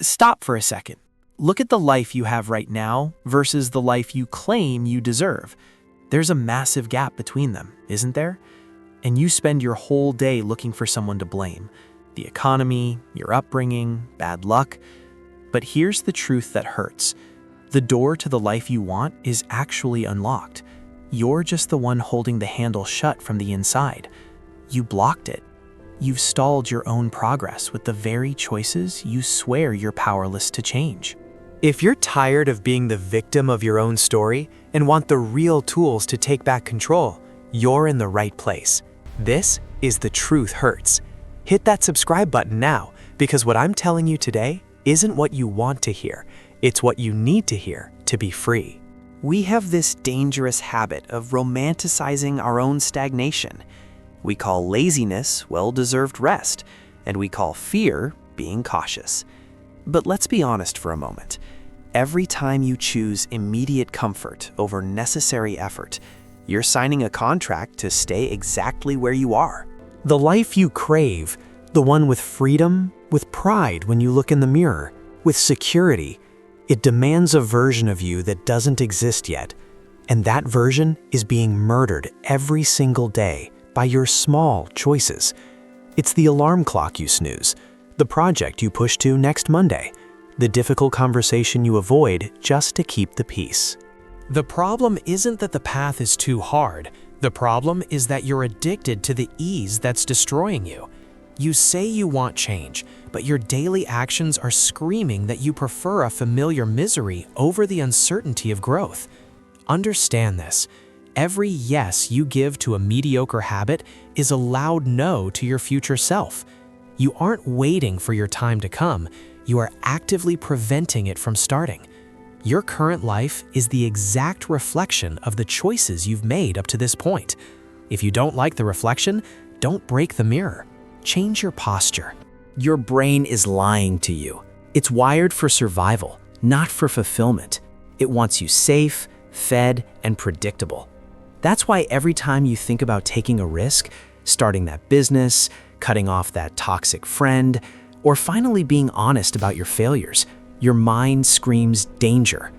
Stop for a second. Look at the life you have right now versus the life you claim you deserve. There's a massive gap between them, isn't there? And you spend your whole day looking for someone to blame. The economy, your upbringing, bad luck. But here's the truth that hurts. The door to the life you want is actually unlocked. You're just the one holding the handle shut from the inside. You blocked it. You've stalled your own progress with the very choices you swear you're powerless to change. If you're tired of being the victim of your own story and want the real tools to take back control, you're in the right place. This is The Truth Hurts. Hit that subscribe button now, because what I'm telling you today isn't what you want to hear. It's what you need to hear to be free. We have this dangerous habit of romanticizing our own stagnation. We call laziness well-deserved rest, and we call fear being cautious. But let's be honest for a moment. Every time you choose immediate comfort over necessary effort, you're signing a contract to stay exactly where you are. The life you crave, the one with freedom, with pride when you look in the mirror, with security, it demands a version of you that doesn't exist yet. And that version is being murdered every single day by your small choices. It's the alarm clock you snooze, the project you push to next Monday, the difficult conversation you avoid just to keep the peace. The problem isn't that the path is too hard. The problem is that you're addicted to the ease that's destroying you. You say you want change, but your daily actions are screaming that you prefer a familiar misery over the uncertainty of growth. Understand this. Every yes you give to a mediocre habit is a loud no to your future self. You aren't waiting for your time to come. You are actively preventing it from starting. Your current life is the exact reflection of the choices you've made up to this point. If you don't like the reflection, don't break the mirror. Change your posture. Your brain is lying to you. It's wired for survival, not for fulfillment. It wants you safe, fed, and predictable. That's why every time you think about taking a risk, starting that business, cutting off that toxic friend, or finally being honest about your failures, your mind screams danger.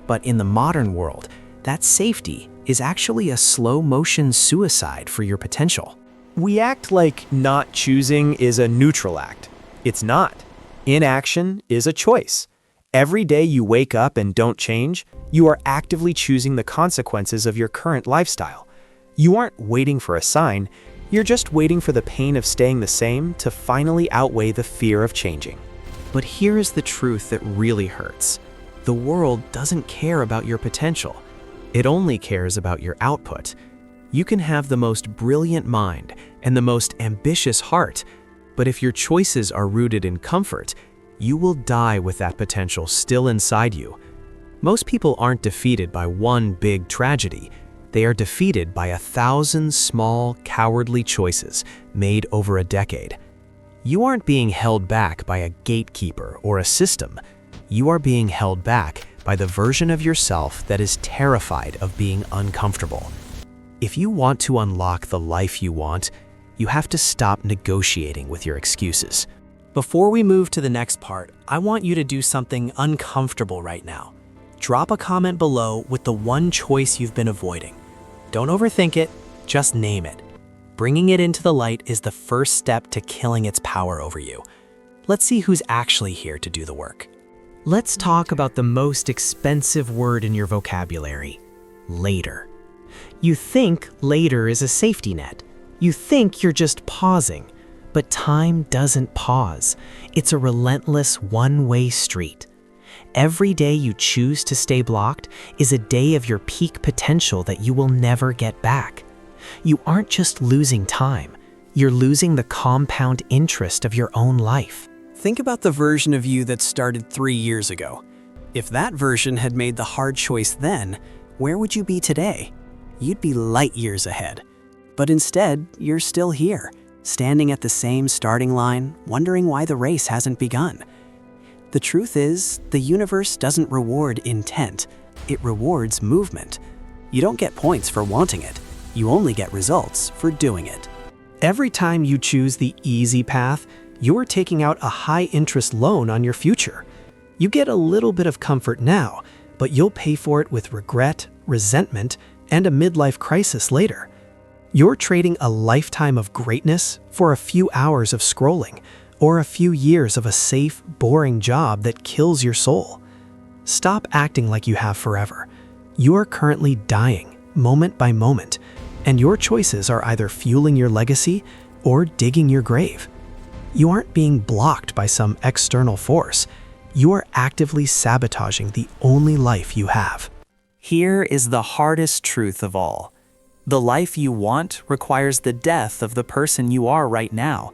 But in the modern world, that safety is actually a slow-motion suicide for your potential. We act like not choosing is a neutral act. It's not. Inaction is a choice. Every day you wake up and don't change, you are actively choosing the consequences of your current lifestyle. You aren't waiting for a sign, you're just waiting for the pain of staying the same to finally outweigh the fear of changing. But here is the truth that really hurts. The world doesn't care about your potential. It only cares about your output. You can have the most brilliant mind and the most ambitious heart, but if your choices are rooted in comfort, you will die with that potential still inside you. Most people aren't defeated by one big tragedy. They are defeated by 1,000 small, cowardly choices made over a decade. You aren't being held back by a gatekeeper or a system. You are being held back by the version of yourself that is terrified of being uncomfortable. If you want to unlock the life you want, you have to stop negotiating with your excuses. Before we move to the next part, I want you to do something uncomfortable right now. Drop a comment below with the one choice you've been avoiding. Don't overthink it, just name it. Bringing it into the light is the first step to killing its power over you. Let's see who's actually here to do the work. Let's talk about the most expensive word in your vocabulary, later. You think later is a safety net. You think you're just pausing, but time doesn't pause. It's a relentless one-way street. Every day you choose to stay blocked is a day of your peak potential that you will never get back. You aren't just losing time, you're losing the compound interest of your own life. Think about the version of you that started 3 years ago. If that version had made the hard choice then, where would you be today? You'd be light years ahead. But instead, you're still here, standing at the same starting line, wondering why the race hasn't begun. The truth is, the universe doesn't reward intent, it rewards movement. You don't get points for wanting it, you only get results for doing it. Every time you choose the easy path, you're taking out a high-interest loan on your future. You get a little bit of comfort now, but you'll pay for it with regret, resentment, and a midlife crisis later. You're trading a lifetime of greatness for a few hours of scrolling, or a few years of a safe, boring job that kills your soul. Stop acting like you have forever. You are currently dying, moment by moment, and your choices are either fueling your legacy or digging your grave. You aren't being blocked by some external force. You are actively sabotaging the only life you have. Here is the hardest truth of all. The life you want requires the death of the person you are right now.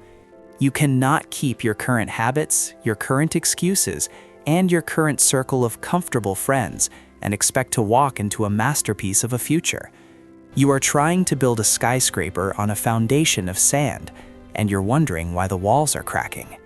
You cannot keep your current habits, your current excuses, and your current circle of comfortable friends and expect to walk into a masterpiece of a future. You are trying to build a skyscraper on a foundation of sand, and you're wondering why the walls are cracking.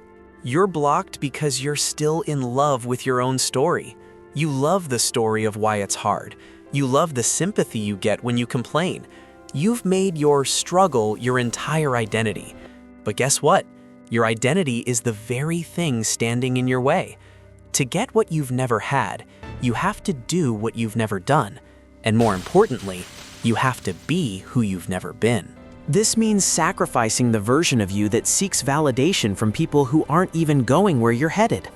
You're blocked because you're still in love with your own story. You love the story of why it's hard. You love the sympathy you get when you complain. You've made your struggle your entire identity. But guess what? Your identity is the very thing standing in your way. To get what you've never had, you have to do what you've never done. And more importantly, you have to be who you've never been. This means sacrificing the version of you that seeks validation from people who aren't even going where you're headed.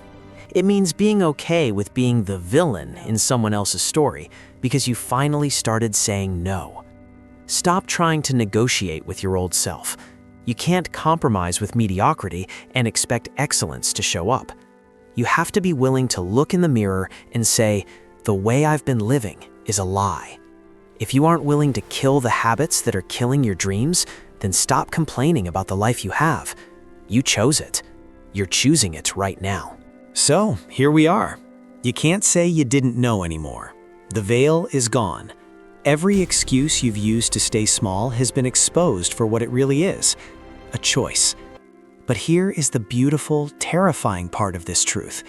It means being okay with being the villain in someone else's story because you finally started saying no. Stop trying to negotiate with your old self. You can't compromise with mediocrity and expect excellence to show up. You have to be willing to look in the mirror and say, the way I've been living is a lie. If you aren't willing to kill the habits that are killing your dreams, then stop complaining about the life you have. You chose it. You're choosing it right now. So, here we are. You can't say you didn't know anymore. The veil is gone. Every excuse you've used to stay small has been exposed for what it really is, a choice. But here is the beautiful, terrifying part of this truth.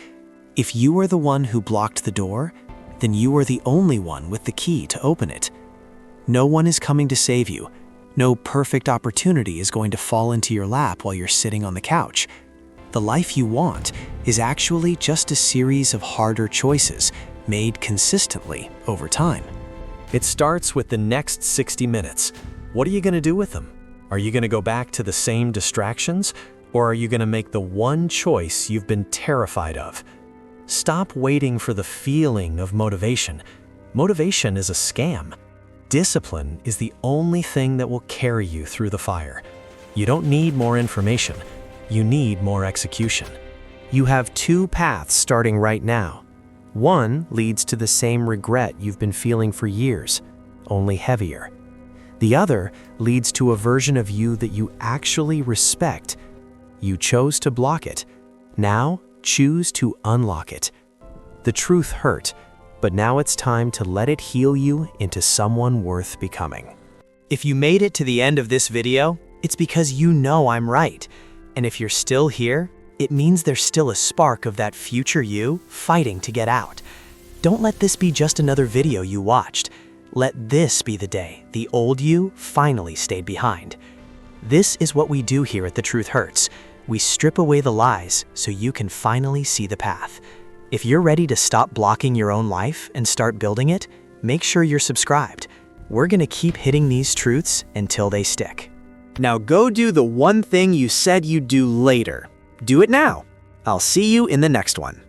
If you are the one who blocked the door, then you are the only one with the key to open it. No one is coming to save you. No perfect opportunity is going to fall into your lap while you're sitting on the couch. The life you want is actually just a series of harder choices made consistently over time. It starts with the next 60 minutes. What are you going to do with them? Are you going to go back to the same distractions, or are you going to make the one choice you've been terrified of? Stop waiting for the feeling of motivation. Motivation is a scam. Discipline is the only thing that will carry you through the fire. You don't need more information. You need more execution. You have two paths starting right now. One leads to the same regret you've been feeling for years, only heavier. The other leads to a version of you that you actually respect. You chose to block it. Now, choose to unlock it. The truth hurt, but now it's time to let it heal you into someone worth becoming. If you made it to the end of this video, it's because you know I'm right. And if you're still here, it means there's still a spark of that future you fighting to get out. Don't let this be just another video you watched. Let this be the day the old you finally stayed behind. This is what we do here at The Truth Hurts. We strip away the lies so you can finally see the path. If you're ready to stop blocking your own life and start building it, make sure you're subscribed. We're gonna keep hitting these truths until they stick. Now go do the one thing you said you'd do later. Do it now. I'll see you in the next one.